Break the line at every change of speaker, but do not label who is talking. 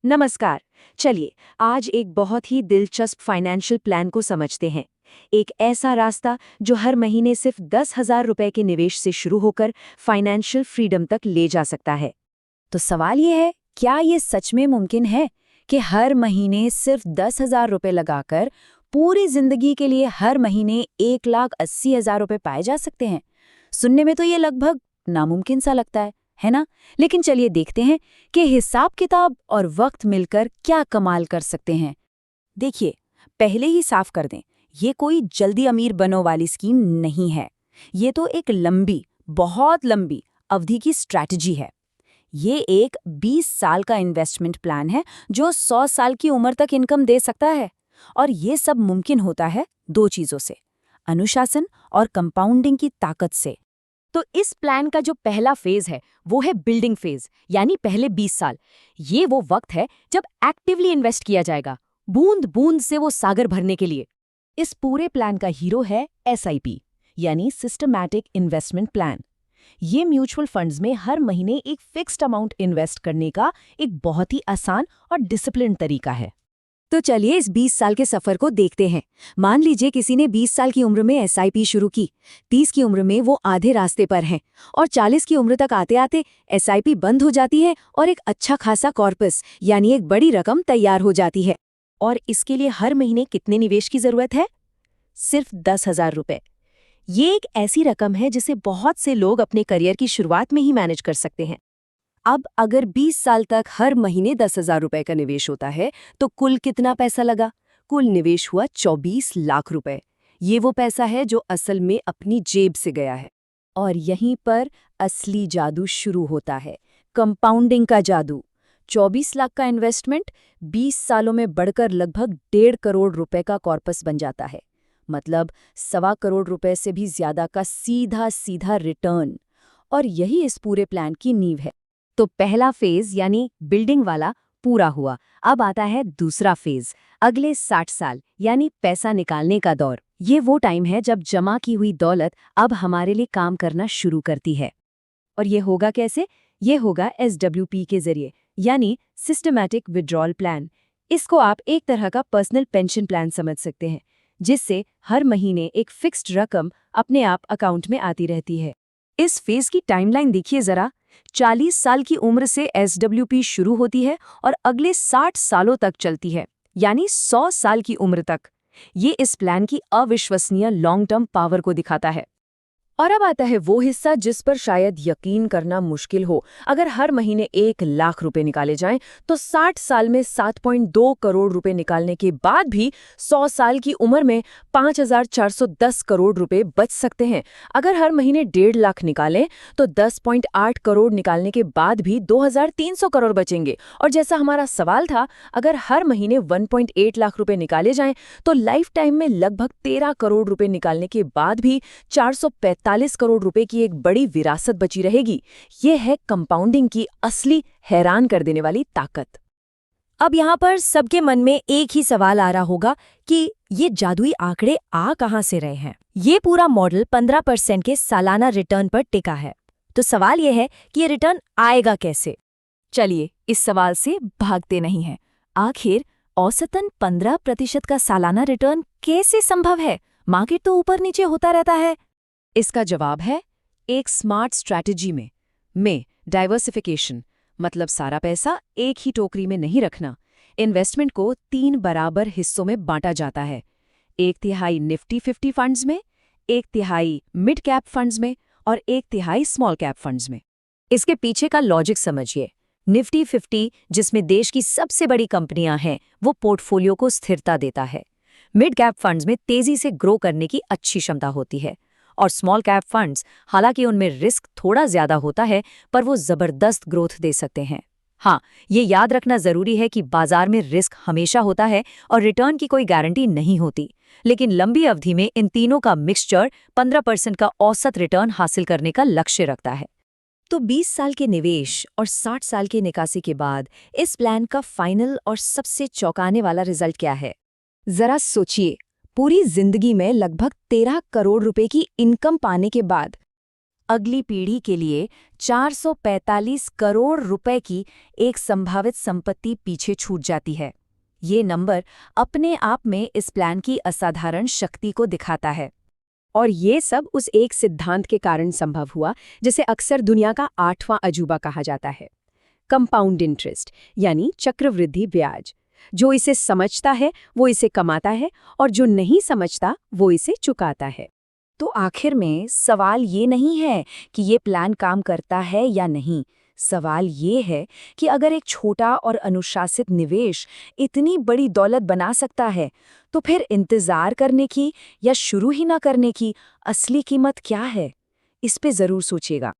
नमस्कार। चलिए आज एक बहुत ही दिलचस्प फाइनेंशियल प्लान को समझते हैं। एक ऐसा रास्ता जो हर महीने सिर्फ 10,000 रुपए के निवेश से शुरू होकर फाइनेंशियल फ्रीडम तक ले जा सकता है।
तो सवाल ये है, क्या ये सच में मुमकिन है कि हर महीने सिर्फ 10,000 रुपए लगाकर पूरी जिंदगी के लिए हर महीने 1,80,000 रुपए पाए जा सकते हैं? सुनने में तो ये लगभग नामुमकिन सा लगता है ना? लेकिन चलिए देखते हैं कि हिसाब किताब और वक्त मिलकर क्या कमाल कर सकते हैं। देखिए, पहले ही साफ कर दें, ये कोई जल्दी अमीर बनो वाली स्कीम नहीं है। ये तो एक लंबी, बहुत लंबी अवधि की स्ट्रैटेजी है। ये एक 20 साल का इन्वेस्टमेंट प्लान है जो 100 साल की उम्र तक इनकम दे सकता है। और ये सब मुमकिन होता है दो चीज़ों से, अनुशासन और कंपाउंडिंग की ताकत से।
तो इस प्लान का जो पहला फेज है वो है बिल्डिंग फेज, यानी पहले 20 साल। ये वो वक्त है जब एक्टिवली इन्वेस्ट किया जाएगा, बूंद बूंद से वो सागर भरने के लिए। इस पूरे प्लान का हीरो है एसआईपी, यानी सिस्टमैटिक इन्वेस्टमेंट प्लान। ये म्यूचुअल फंड्स में हर महीने एक फिक्स्ड अमाउंट इन्वेस्ट करने का एक बहुत ही आसान और डिसिप्लिन तरीका है। तो चलिए इस 20 साल के सफर को देखते हैं। मान लीजिए किसी ने 20 साल की उम्र में एसआईपी शुरू की, 30 की उम्र में वो आधे रास्ते पर हैं और 40 की उम्र तक आते आते एसआईपी बंद हो जाती है और एक अच्छा खासा कॉर्पस यानी एक बड़ी रकम तैयार हो जाती है। और इसके लिए हर महीने कितने निवेश की जरूरत है? सिर्फ 10,000 रुपए। ये एक ऐसी रकम है जिसे बहुत से लोग अपने करियर की शुरुआत में ही मैनेज कर सकते हैं। अब अगर 20 साल तक हर महीने 10,000 रुपए का निवेश होता है तो कुल कितना पैसा लगा? कुल निवेश हुआ 24 लाख रुपए। ये वो पैसा है जो असल में अपनी जेब से गया है। और यहीं पर असली जादू शुरू होता है, कंपाउंडिंग का जादू। 24 लाख का इन्वेस्टमेंट 20 सालों में बढ़कर लगभग 1.5 करोड़ रुपए का कॉर्पस बन जाता है। मतलब 1.25 करोड़ रुपए से भी ज्यादा का सीधा सीधा रिटर्न। और यही इस पूरे प्लान की नींव है। तो पहला फेज यानी बिल्डिंग वाला पूरा हुआ। अब आता है दूसरा फेज, अगले 60 साल यानी पैसा निकालने का दौर। ये वो टाइम है जब जमा की हुई दौलत अब हमारे लिए काम करना शुरू करती है। और ये होगा कैसे? ये होगा एसडब्ल्यूपी के जरिए, यानी सिस्टमैटिक विड्रॉल प्लान। इसको आप एक तरह का पर्सनल पेंशन प्लान समझ सकते हैं, जिससे हर महीने एक फिक्स्ड रकम अपने आप अकाउंट में आती रहती है। इस फेज की टाइमलाइन देखिए जरा। 40 साल की उम्र से एसडब्ल्यूपी शुरू होती है और अगले 60 सालों तक चलती है, यानी 100 साल की उम्र तक। ये इस प्लान की अविश्वसनीय लॉन्ग टर्म पावर को दिखाता है। और अब आता है वो हिस्सा जिस पर शायद यकीन करना मुश्किल हो। अगर हर महीने 1 लाख रुपए निकाले जाएं तो 60 साल में 7.2 करोड़ रुपए निकालने के बाद भी 100 साल की उम्र में 5,410 करोड़ रुपए बच सकते हैं। अगर हर महीने 1.5 लाख निकालें तो 10.8 करोड़ निकालने के बाद भी 2,300 करोड़ बचेंगे। और जैसा हमारा सवाल था, अगर हर महीने 1.8 लाख रुपए निकाले जाएं तो लाइफ टाइम में लगभग 13 करोड़ रुपए निकालने के बाद भी 445 करोड़ रुपए की एक बड़ी विरासत बची रहेगी। ये है कंपाउंडिंग की असली हैरान कर देने वाली ताकत। अब यहाँ पर सबके मन में एक ही सवाल आ रहा होगा कि ये जादुई आंकड़े आ कहाँ से रहे हैं? ये पूरा मॉडल 15% के सालाना रिटर्न पर टिका है। तो सवाल ये है कि ये रिटर्न आएगा कैसे? चलिए इस सवाल से भागते नहीं हैं। आखिर औसतन 15% का सालाना रिटर्न कैसे संभव है? मार्केट तो ऊपर नीचे होता रहता है। इसका जवाब है एक स्मार्ट स्ट्रैटेजी में डाइवर्सिफिकेशन। मतलब सारा पैसा एक ही टोकरी में नहीं रखना। इन्वेस्टमेंट को 3 बराबर हिस्सों में बांटा जाता है। 1/3 निफ्टी 50 फंड्स में, 1/3 मिड कैप फंड्स में और 1/3 स्मॉल कैप फंड्स में। इसके पीछे का लॉजिक समझिए। निफ्टी 50 जिसमें देश की सबसे बड़ी कंपनियां हैं, वो पोर्टफोलियो को स्थिरता देता है। मिड कैप फंड्स में तेजी से ग्रो करने की अच्छी क्षमता होती है। और स्मॉल कैप फंड्स, हालांकि उनमें रिस्क थोड़ा ज्यादा होता है, पर वो जबरदस्त ग्रोथ दे सकते हैं। हाँ, ये याद रखना जरूरी है कि बाजार में रिस्क हमेशा होता है और रिटर्न की कोई गारंटी नहीं होती। लेकिन लंबी अवधि में इन तीनों का मिक्सचर 15% का औसत रिटर्न हासिल करने का लक्ष्य रखता है। तो 20 साल के निवेश और 60 साल की निकासी के बाद इस प्लान का फाइनल और सबसे चौंकाने वाला रिजल्ट क्या है? जरा सोचिए, पूरी जिंदगी में लगभग 13 करोड़ रुपए की इनकम पाने के बाद
अगली पीढ़ी के लिए 445 करोड़ रुपए की एक संभावित संपत्ति पीछे छूट जाती है। ये नंबर अपने आप में इस प्लान की असाधारण शक्ति को दिखाता है।
और ये सब उस एक सिद्धांत के कारण संभव हुआ जिसे अक्सर दुनिया का 8वां अजूबा कहा जाता है, कंपाउंड इंटरेस्ट, यानी चक्रवृद्धि ब्याज। जो इसे समझता है वो इसे कमाता है, और जो नहीं समझता वो इसे चुकाता है।
तो आखिर में सवाल ये नहीं है कि ये प्लान काम करता है या नहीं। सवाल ये है कि अगर एक छोटा और अनुशासित निवेश इतनी बड़ी दौलत बना सकता है, तो फिर इंतजार करने की या शुरू ही ना करने की असली कीमत क्या है? इस पे जरूर सोचिएगा।